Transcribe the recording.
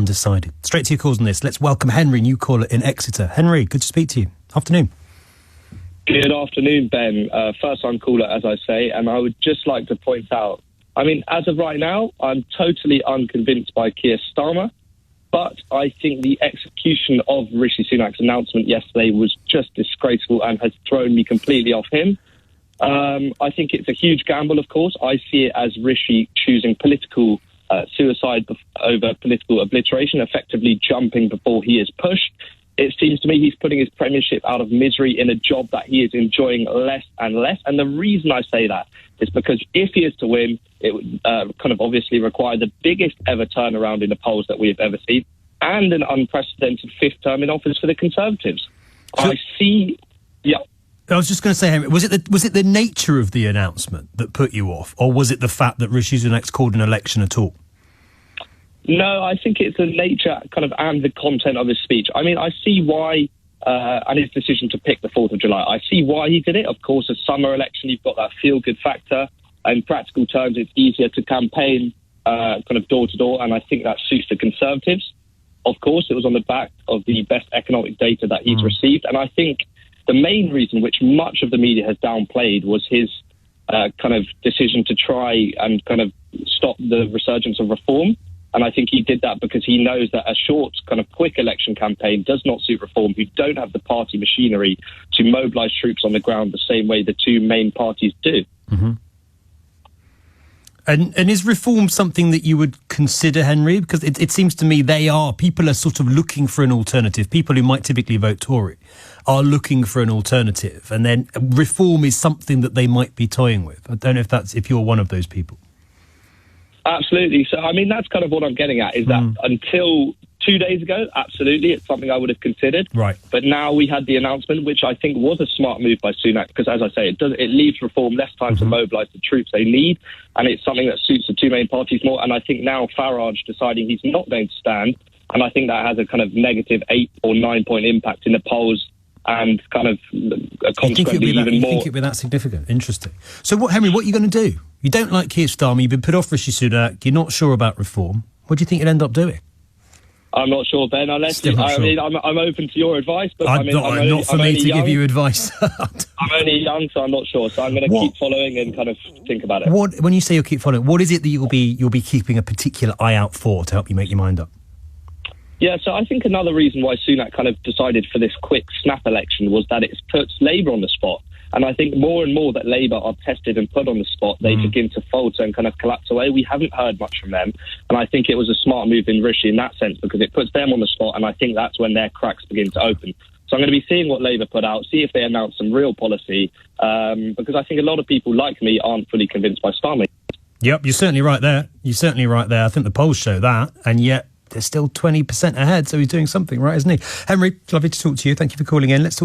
Undecided. Straight to your calls on this. Let's welcome Henry, new caller in Exeter. Henry, good to speak to you. Afternoon. Good afternoon, Ben. First-time caller, as I say, and I would just like to point out, I mean, as of right now, I'm totally unconvinced by Keir Starmer, but I think the execution of Rishi Sunak's announcement yesterday was just disgraceful and has thrown me completely off him. I think it's a huge gamble, of course. I see it as Rishi choosing political suicide over political obliteration, effectively jumping before he is pushed. It seems to me he's putting his premiership out of misery in a job that he is enjoying less and less. And the reason I say that is because if he is to win, it would kind of obviously require the biggest ever turnaround in the polls that we have ever seen and an unprecedented fifth term in office for the Conservatives. I was just going to say, Henry, was it the nature of the announcement that put you off, or was it the fact that Rishi Sunak's called an election at all? No, I think it's the nature and the content of his speech. I mean, I see why, and his decision to pick the 4th of July, I see why he did it. Of course, a summer election, you've got that feel-good factor. In practical terms, it's easier to campaign door to door, and I think that suits the Conservatives. Of course, it was on the back of the best economic data that he's received, and I think the main reason, which much of the media has downplayed, was his decision to try and stop the resurgence of reform. And I think he did that because he knows that a short, quick election campaign does not suit Reform, who don't have the party machinery to mobilise troops on the ground the same way the two main parties do. Mm-hmm. And is Reform something that you would consider, Henry? Because it seems to me people are sort of looking for an alternative. People who might typically vote Tory are looking for an alternative. And then Reform is something that they might be toying with. I don't know if you're one of those people. Absolutely. So, I mean, that's kind of what I'm getting at, is that until 2 days ago, absolutely, it's something I would have considered. Right. But now we had the announcement, which I think was a smart move by Sunak, because, as I say, it leaves Reform less time to mobilise the troops they need, and it's something that suits the two main parties more. And I think now Farage deciding he's not going to stand, and I think that has a kind of negative 8 or 9 point impact in the polls, and consequently even more. You think it'll be that significant? Interesting. So, Henry, what are you going to do? You don't like Keir Starmer, you've been put off Rishi Sunak, you're not sure about Reform. What do you think you'll end up doing? I'm not sure, Ben. I'm open to your advice, but not for me to give you advice. I'm only young, so I'm not sure. So I'm going to keep following and think about it. When you say you'll keep following, what is it that you'll be keeping a particular eye out for to help you make your mind up? Yeah, so I think another reason why Sunak decided for this quick snap election was that it puts Labour on the spot. And I think more and more that Labour are tested and put on the spot, they begin to falter and collapse away. We haven't heard much from them. And I think it was a smart move in Rishi in that sense, because it puts them on the spot, and I think that's when their cracks begin to open. So I'm going to be seeing what Labour put out, see if they announce some real policy, because I think a lot of people like me aren't fully convinced by Starmer. Yep, you're certainly right there. I think the polls show that, and yet they're still 20% ahead, so he's doing something right, isn't he? Henry, lovely to talk to you. Thank you for calling in. Let's talk